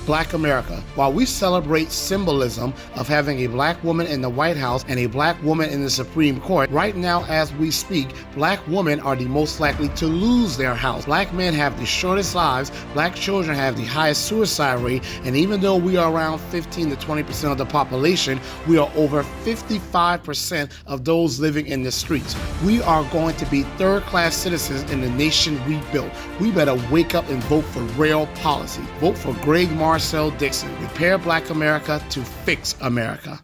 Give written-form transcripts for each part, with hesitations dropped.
Black America. While we celebrate symbolism of having a black woman in the White House and a black woman in the Supreme Court, right now as we speak, black women are the most likely to lose their house. Black men have the shortest lives, black children have the highest suicide rate, and even though we are around 15 to 20% of the population, we are over 55% of those living in the streets. We are going to be third-class citizens in the nation we built. We better wake up and vote for real policy. Vote for Greg Marcel Dixon. Repair Black America to fix America.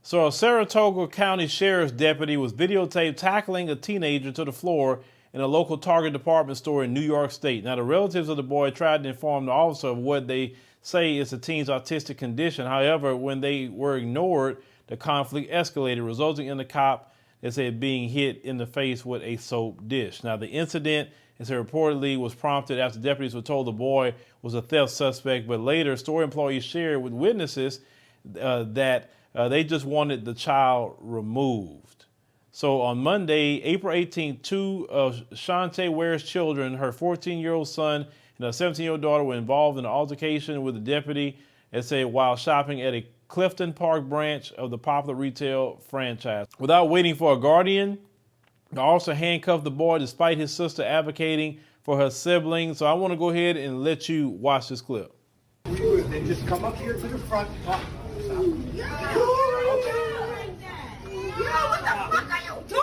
So a Saratoga County Sheriff's deputy was videotaped tackling a teenager to the floor in a local Target department store in New York State. Now, the relatives of the boy tried to inform the officer of what they say is the teen's autistic condition. However, when they were ignored, the conflict escalated, resulting in the cop, they said, being hit in the face with a soap dish. Now, the incident, as it reportedly was prompted after deputies were told the boy was a theft suspect, but later store employees shared with witnesses that they just wanted the child removed. So on Monday, April 18th, two of Shantae Ware's children, her 14-year-old son and her 17-year-old daughter, were involved in an altercation with the deputy, as said, while shopping at a Clifton Park branch of the popular retail franchise. Without waiting for a guardian, the officer handcuffed the boy despite his sister advocating for her siblings. So I want to go ahead and let you watch this clip. Then just come up here to the front. What the fuck are you doing?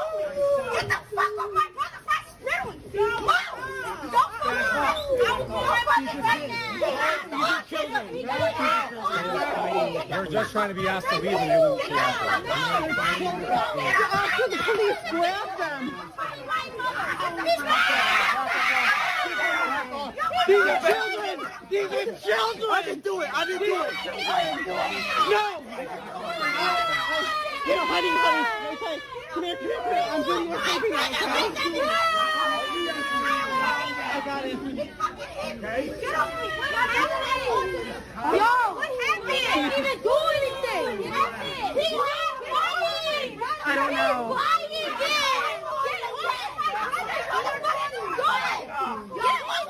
Get the fuck off my brother's hospital! They're just trying to be asked to leave and they won't be asked. The police grab them. These are children! These are children! I didn't do it! I didn't do it! No! No, honey. Okay. Come here. I'm doing your baby now, okay? I got it. Okay? Get off me! Yo! What happened? He didn't even do anything! He had money! I don't know. Why he did? Get away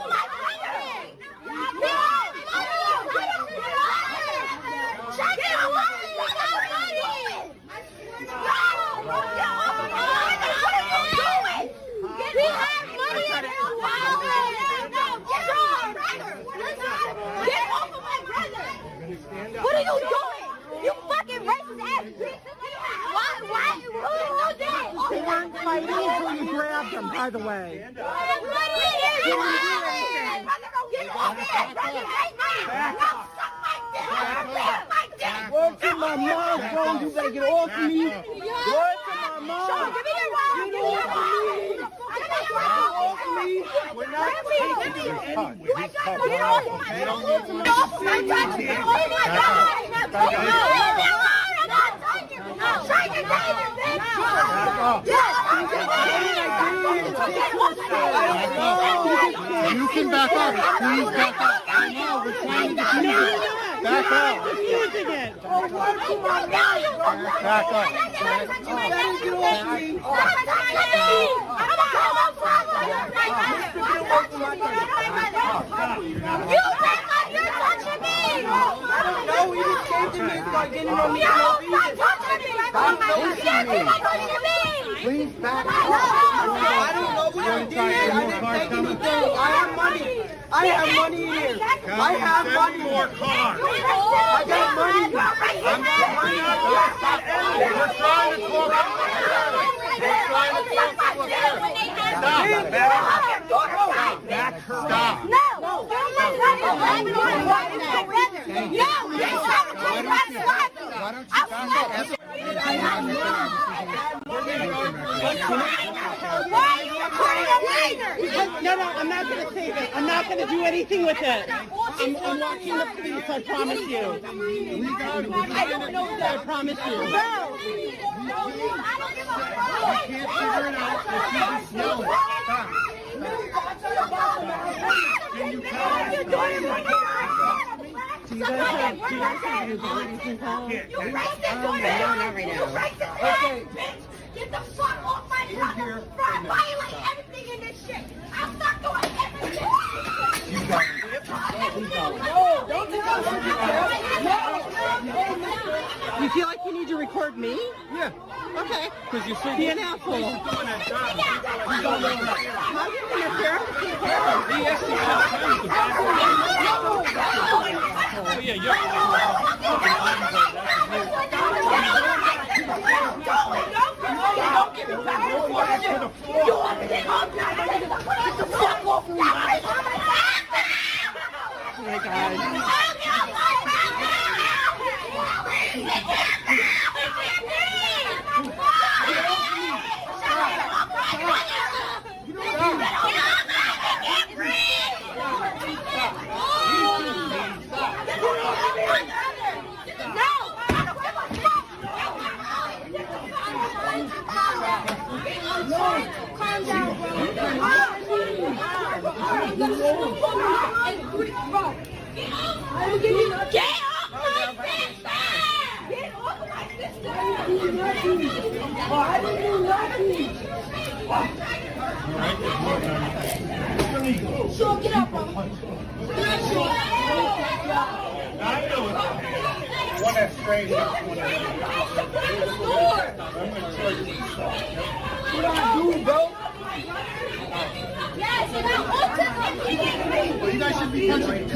from my brother! What are you doing? You fucking racist ass bitch! Why? Who did? They weren't fighting until you grabbed them, by the way. Word to my mom, bro. You better get off me. Word to my mom. Get off me. We're not taking you anywhere. Get off You can back up. Please back up. I know. We're trying to get you. Back up. Back up. You're touching me! No, he just came to me by getting on me. No, stop touching me! Please back up. I don't know what I did. I didn't take anything. I have money. I have money in here. I have money. More cars. I got money. I'm not money. We're trying to talk. Stop. No, I'm not going to save it. I'm not going to do anything with it. I'm watching the police, I promise you. I don't know that, I promise you. Can't figure it out. Just yell. Stop. Can you tell us? Do you guys have your bodies in town? Get the fuck off my brother! Violate everything in this shit! I'll start doing everything! No, don't do that. You feel like you need to record me? Yeah. Okay. Because you said Be an asshole. doing that job. You don't know that. How are you interfering? He asked you sometimes to back up. Oh, yeah, you're Don't give me back. You want me to come down? Get the fuck off me. Oh my God. Calm down, bro. Get off my sister! Get off my sister! I didn't do nothing. Sure, get up, bro. one that's straight up. What I do, bro? Yes, and I'm autistic. You guys should be punching.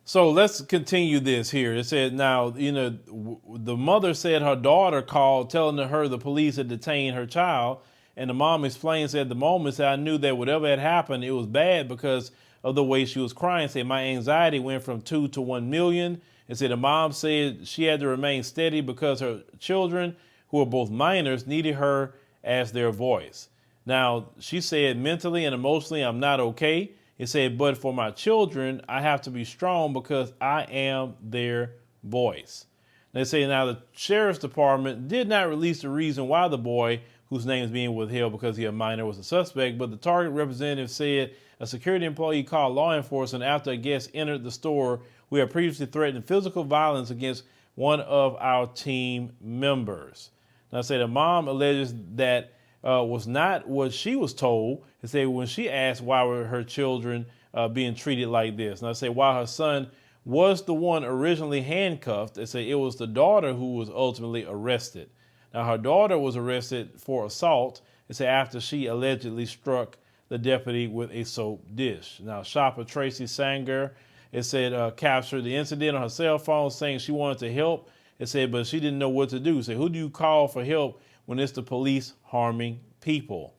So let's continue this here. It said, now, the mother said her daughter called telling her the police had detained her child. And the mom explained, said, the moment said, I knew that whatever had happened, it was bad because of the way she was crying. Said, my anxiety went from 2 to 1 million. And said, the mom said she had to remain steady because her children, who were both minors, needed her as their voice. Now, she said, mentally and emotionally, I'm not okay. It said, but for my children, I have to be strong because I am their voice. They say now the sheriff's department did not release the reason why the boy, whose name is being withheld because he a minor, was a suspect, but the Target representative said a security employee called law enforcement after a guest entered the store who had previously threatened physical violence against one of our team members. Now, say the mom alleges that was not what she was told. It said when she asked why were her children being treated like this. And I say while her son was the one originally handcuffed, they say it was the daughter who was ultimately arrested. Now her daughter was arrested for assault. They say after she allegedly struck the deputy with a soap dish. Now shopper Tracy Sanger, it said captured the incident on her cell phone, saying she wanted to help. It said, but she didn't know what to do. It said, who do you call for help when it's the police harming people?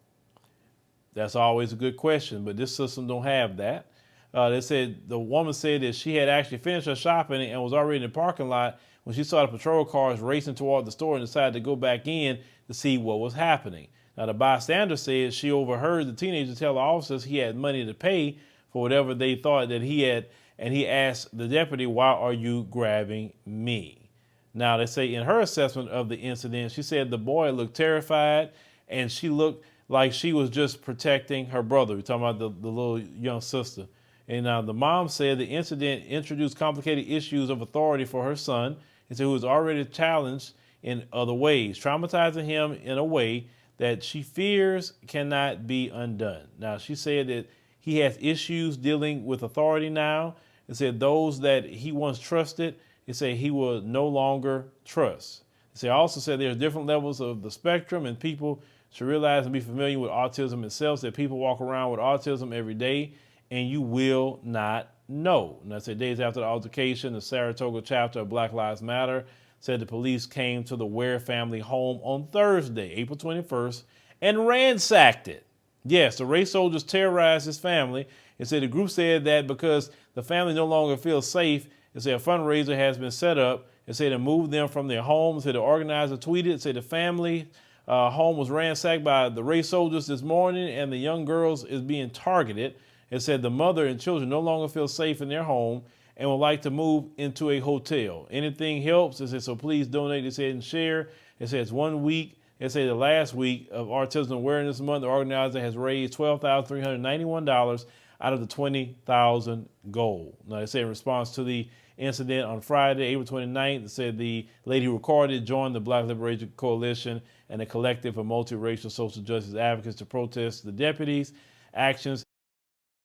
That's always a good question, but this system don't have that. They said the woman said that she had actually finished her shopping and was already in the parking lot when she saw the patrol cars racing toward the store and decided to go back in to see what was happening. Now, the bystander said she overheard the teenager tell the officers he had money to pay for whatever they thought that he had, and he asked the deputy, why are you grabbing me? Now, they say in her assessment of the incident, she said the boy looked terrified and she looked like she was just protecting her brother. We're talking about the little young sister. And now the mom said the incident introduced complicated issues of authority for her son, and so he was already challenged in other ways, traumatizing him in a way that she fears cannot be undone. Now, she said that he has issues dealing with authority now, and said those that he once trusted, it said he will no longer trust. They also said there's different levels of the spectrum, and people should realize and be familiar with autism itself, that people walk around with autism every day, and you will not know. And that's days after the altercation, the Saratoga chapter of Black Lives Matter said the police came to the Ware family home on Thursday, April 21st, and ransacked it. Yes, the race soldiers terrorized his family. It said the group said that because the family no longer feels safe, it said a fundraiser has been set up. It said to move them from their homes. It said the organizer tweeted, it said the family home was ransacked by the race soldiers this morning and the young girls is being targeted. It said the mother and children no longer feel safe in their home and would like to move into a hotel. Anything helps. It said, so please donate, it said, and share. It says 1 week. It said the last week of Autism Awareness Month, the organizer has raised $12,391 out of the $20,000 goal. Now, it said in response to the incident on Friday, April 29th, it said the lady who recorded joined the Black Liberation Coalition and a collective of multiracial social justice advocates to protest the deputies' actions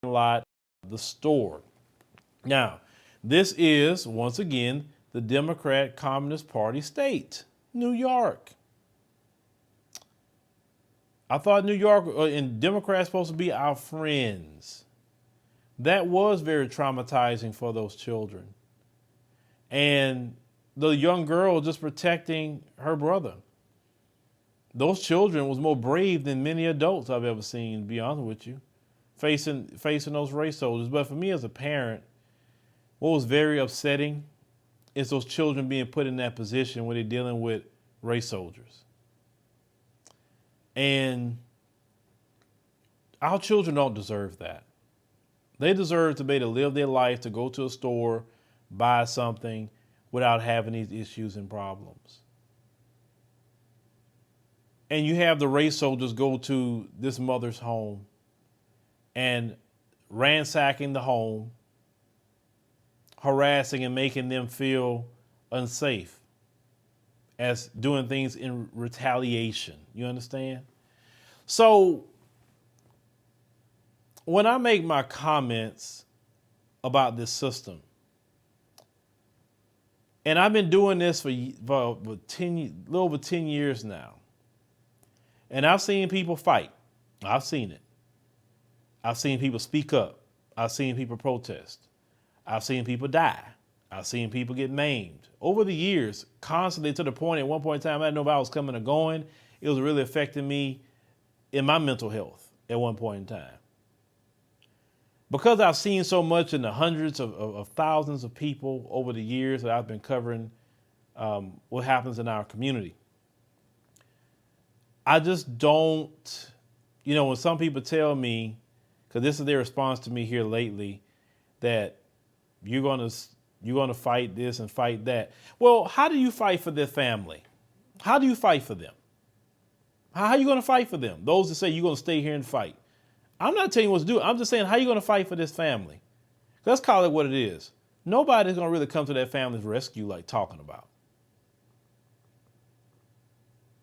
in the lot of the store. Now, this is, once again, the Democrat Communist Party state, New York. I thought New York and Democrats supposed to be our friends. That was very traumatizing for those children. And the young girl just protecting her brother. Those children was more brave than many adults I've ever seen, to be honest with you, facing those race soldiers. But for me as a parent, what was very upsetting is those children being put in that position where they're dealing with race soldiers. And our children don't deserve that. They deserve to be able to live their life, to go to a store, buy something without having these issues and problems. And you have the race soldiers go to this mother's home and ransacking the home, harassing and making them feel unsafe as doing things in retaliation. You understand? So when I make my comments about this system, and I've been doing this for a little over 10 years now, and I've seen people fight. I've seen it. I've seen people speak up. I've seen people protest. I've seen people die. I've seen people get maimed. Over the years, constantly, to the point at one point in time, I didn't know if I was coming or going. It was really affecting me in my mental health at one point in time. Because I've seen so much in the hundreds of thousands of people over the years that I've been covering what happens in our community. I just don't, when some people tell me, because this is their response to me here lately, that you're gonna fight this and fight that. Well, how do you fight for their family? How do you fight for them? How are you gonna fight for them? Those that say you're gonna stay here and fight. I'm not telling you what to do. I'm just saying, how are you gonna fight for this family? Let's call it what it is. Nobody's gonna really come to that family's rescue like talking about.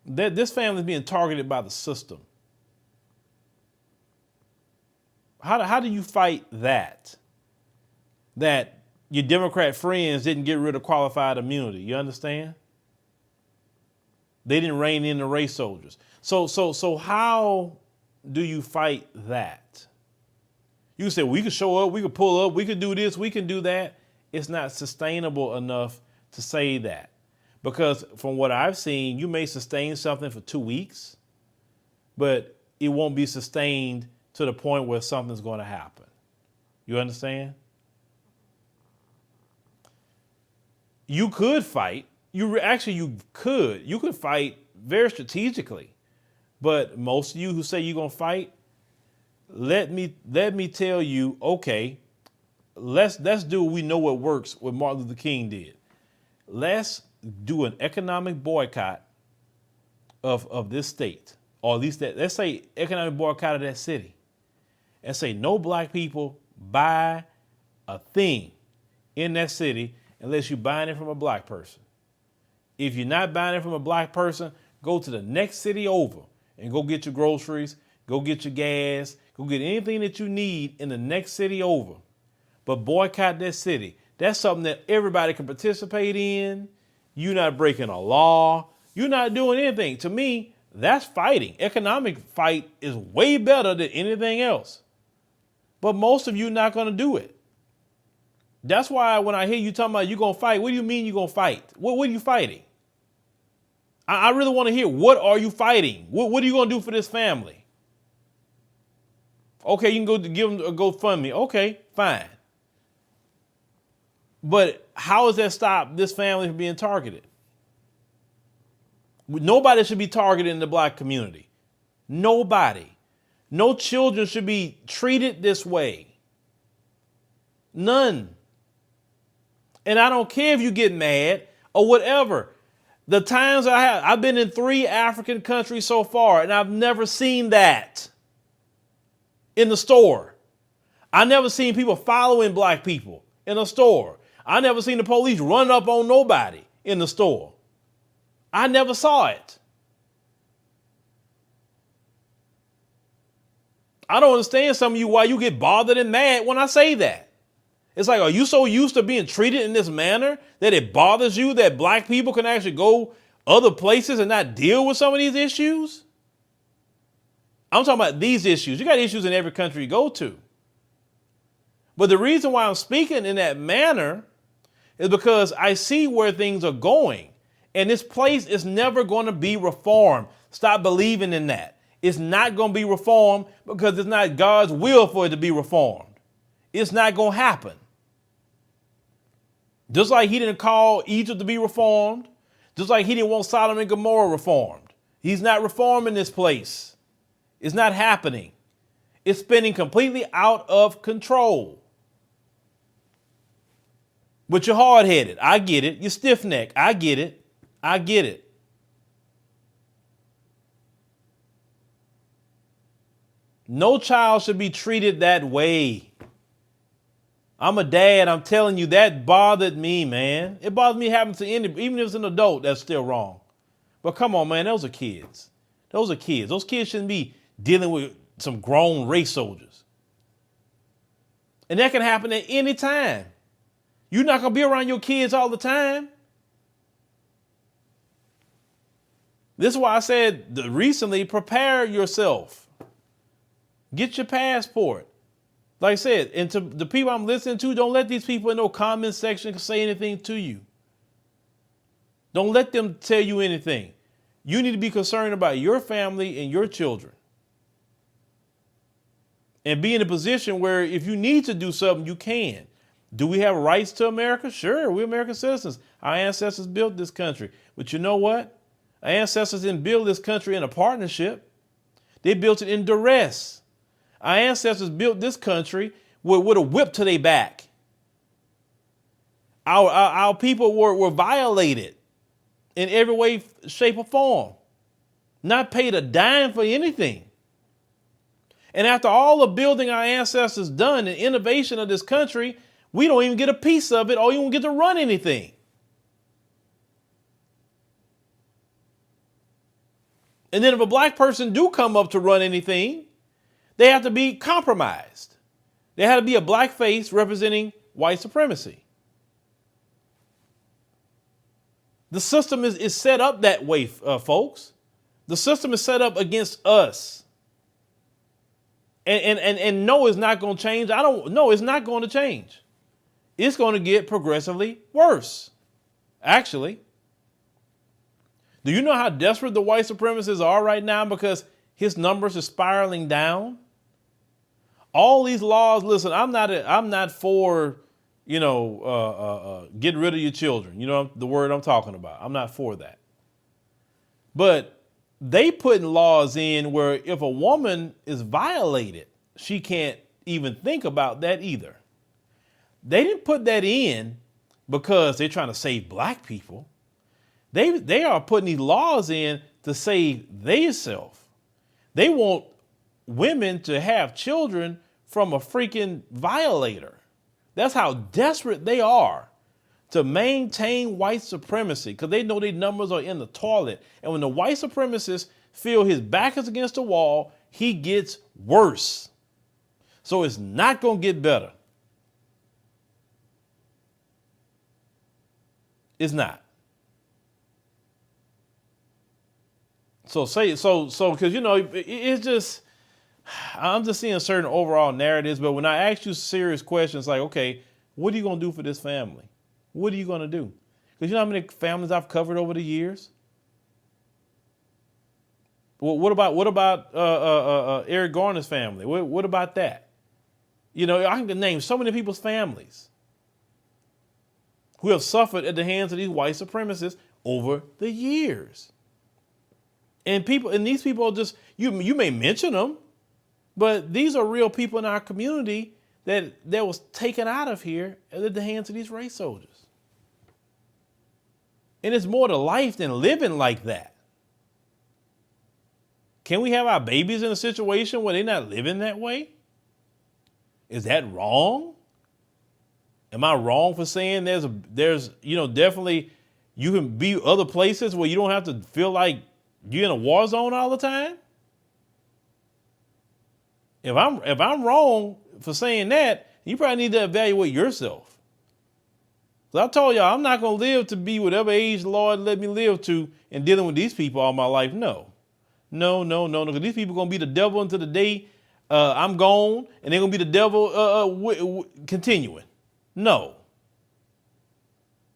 This family is being targeted by the system. How do you fight that? That your Democrat friends didn't get rid of qualified immunity. You understand? They didn't rein in the race soldiers. So how do you fight that? You say, we could show up, we could pull up, we could do this, we can do that. It's not sustainable enough to say that. Because from what I've seen, you may sustain something for 2 weeks, but it won't be sustained to the point where something's going to happen. You understand? You could fight. You could fight very strategically. But most of you who say you're going to fight, let me tell you, okay, let's do what we know what works, what Martin Luther King did. Let's do an economic boycott of this state, or at least let's say economic boycott of that city, and say no black people buy a thing in that city unless you're buying it from a black person. If you're not buying it from a black person, go to the next city over and go get your groceries, go get your gas, go get anything that you need in the next city over. But boycott that city. That's something that everybody can participate in. You're not breaking a law. You're not doing anything. To me, that's fighting. Economic fight is way better than anything else. But most of you are not going to do it. That's why when I hear you talking about you're going to fight, what do you mean you're going to fight? What are you fighting? I really want to hear, what are you fighting? What are you going to do for this family? Okay, you can go give them a GoFundMe. Okay, fine. But how does that stop this family from being targeted? Nobody should be targeted in the black community. Nobody. No children should be treated this way. None. And I don't care if you get mad or whatever. The times I've been in 3 African countries so far, and I've never seen that in the store. I never seen people following black people in a store. I never seen the police run up on nobody in the store. I never saw it. I don't understand some of you why you get bothered and mad when I say that. It's like, are you so used to being treated in this manner that it bothers you that black people can actually go other places and not deal with some of these issues? I'm talking about these issues. You got issues in every country you go to. But the reason why I'm speaking in that manner is because I see where things are going. And this place is never going to be reformed. Stop believing in that. It's not going to be reformed because it's not God's will for it to be reformed. It's not going to happen. Just like he didn't call Egypt to be reformed, just like he didn't want Sodom and Gomorrah reformed. He's not reforming this place. It's not happening. It's spinning completely out of control. But you're hard-headed. I get it. You're stiff-necked. I get it. I get it. No child should be treated that way. I'm a dad. I'm telling you, that bothered me, man. It bothered me having to end it. Even if it's an adult, that's still wrong. But come on, man. Those are kids. Those are kids. Those kids shouldn't be dealing with some grown race soldiers. And that can happen at any time. You're not going to be around your kids all the time. This is why I said recently, prepare yourself. Get your passport. Like I said, and to the people I'm listening to, don't let these people in no comment section say anything to you. Don't let them tell you anything. You need to be concerned about your family and your children. And be in a position where if you need to do something, you can. Do we have rights to America? Sure, we're American citizens. Our ancestors built this country. But you know what? Our ancestors didn't build this country in a partnership. They built it in duress. Our ancestors built this country with a whip to their back. Our people were violated in every way, shape, or form. Not paid a dime for anything. And after all the building our ancestors done and innovation of this country, we don't even get a piece of it or even get to run anything. And then if a black person do come up to run anything, they have to be compromised. There had to be a black face representing white supremacy. The system is set up that way, folks. The system is set up against us. And no, it's not going to change. It's not going to change. It's going to get progressively worse. Actually, do you know how desperate the white supremacists are right now because his numbers are spiraling down? All these laws, listen, I'm not for, get rid of your children. You know the word I'm talking about. I'm not for that. But they putting laws in where if a woman is violated, she can't even think about that either. They didn't put that in because they're trying to save black people. They are putting these laws in to save themselves. They want women to have children from a freaking violator. That's how desperate they are to maintain white supremacy because they know their numbers are in the toilet. And when the white supremacists feel his back is against the wall, he gets worse. So it's not going to get better. It's not. So because it's just, I'm just seeing certain overall narratives, but when I ask you serious questions like, okay, What are you going to do for this family? What are you going to do? Because you know how many families I've covered over the years? Well, what about Eric Garner's family? What about that? You know, I can name so many people's families who have suffered at the hands of these white supremacists over the years. And these people are just, you may mention them, but these are real people in our community that was taken out of here at the hands of these race soldiers. And it's more to life than living like that. Can we have our babies in a situation where they're not living that way? Is that wrong? Am I wrong for saying there's definitely you can be other places where you don't have to feel like you're in a war zone all the time? If I'm wrong for saying that, you probably need to evaluate yourself. So I told y'all I'm not gonna live to be whatever age the Lord let me live to and dealing with these people all my life. No. Because these people gonna be the devil until the day I'm gone, and they're gonna be the devil continuing. No.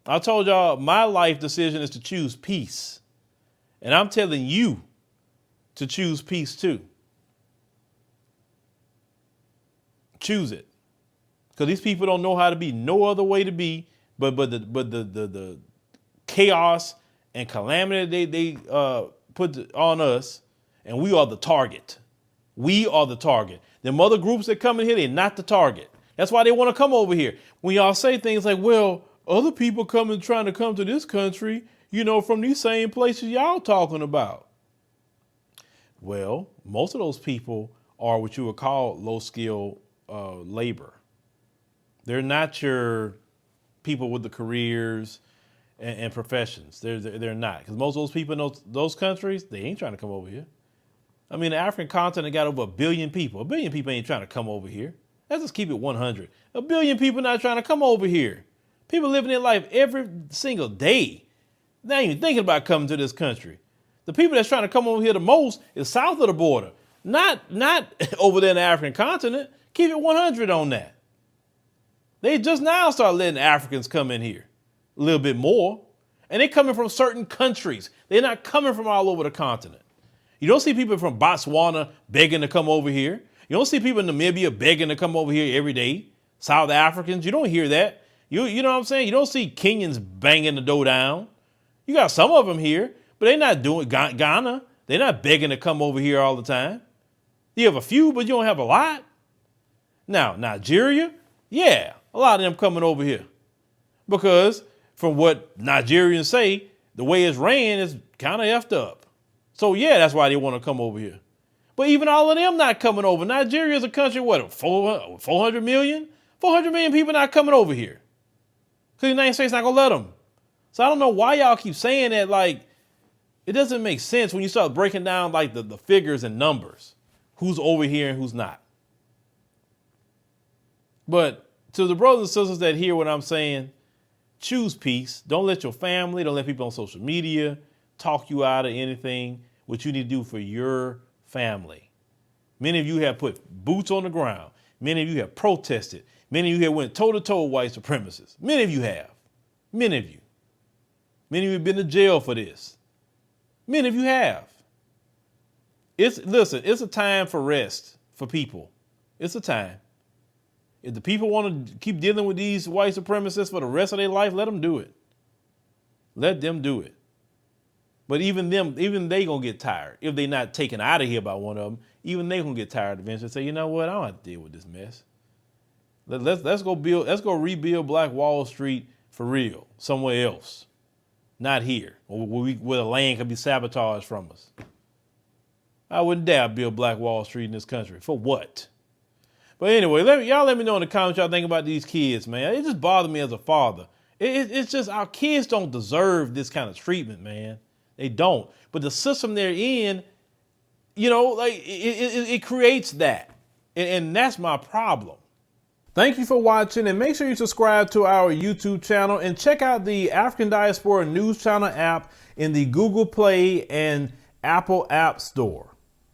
I told y'all my life decision is to choose peace. And I'm telling you to choose peace too. Choose it. Because these people don't know how to be no other way to be but the chaos and calamity they put on us, and we are the target. We are the target. Them other groups that come in here, they're not the target. That's why they want to come over here. When y'all say things like, well, other people trying to come to this country, from these same places y'all talking about. Well, most of those people are what you would call low-skill labor. They're not your people with the careers and professions. They're not. Because most of those people in those countries, they ain't trying to come over here. I mean, the African continent got over 1 billion people. 1 billion people ain't trying to come over here. Let's just keep it 100. 1 billion people not trying to come over here. People living their life every single day. They ain't even thinking about coming to this country. The people that's trying to come over here the most is south of the border, not over there in the African continent. Keep it 100 on that. They just now start letting Africans come in here a little bit more. And they're coming from certain countries. They're not coming from all over the continent. You don't see people from Botswana begging to come over here. You don't see people in Namibia begging to come over here every day. South Africans, you don't hear that. You know what I'm saying? You don't see Kenyans banging the door down. You got some of them here, but they're not doing Ghana. They're not begging to come over here all the time. You have a few, but you don't have a lot. Now, Nigeria, yeah, a lot of them coming over here. Because from what Nigerians say, the way it's ran is kind of effed up. So yeah, that's why they want to come over here. But even all of them not coming over. Nigeria is a country, 400 million? 400 million people not coming over here. Because the United States not going to let them. So I don't know why y'all keep saying that. Like, it doesn't make sense when you start breaking down like the figures and numbers. Who's over here and who's not. But to the brothers and sisters that hear what I'm saying, choose peace. Don't let your family, don't let people on social media talk you out of anything. What you need to do for your family. Many of you have put boots on the ground. Many of you have protested. Many of you have went toe-to-toe with white supremacists. Many of you have. Many of you. Many of you have been to jail for this. Many of you have. It's a time for rest for people. It's a time. If the people want to keep dealing with these white supremacists for the rest of their life, let them do it. Let them do it. But even they gonna get tired. If they're not taken out of here by one of them, even they gonna get tired eventually and say, you know what, I don't have to deal with this mess. Let's go rebuild Black Wall Street for real, somewhere else. Not here, where the land can be sabotaged from us. I wouldn't dare build Black Wall Street in this country. For what? But anyway, y'all let me know in the comments what y'all think about these kids, man. It just bothers me as a father. It's just our kids don't deserve this kind of treatment, man. They don't. But the system they're in, it creates that. And that's my problem. Thank you for watching, and make sure you subscribe to our YouTube channel and check out the African Diaspora News Channel app in the Google Play and Apple App Store.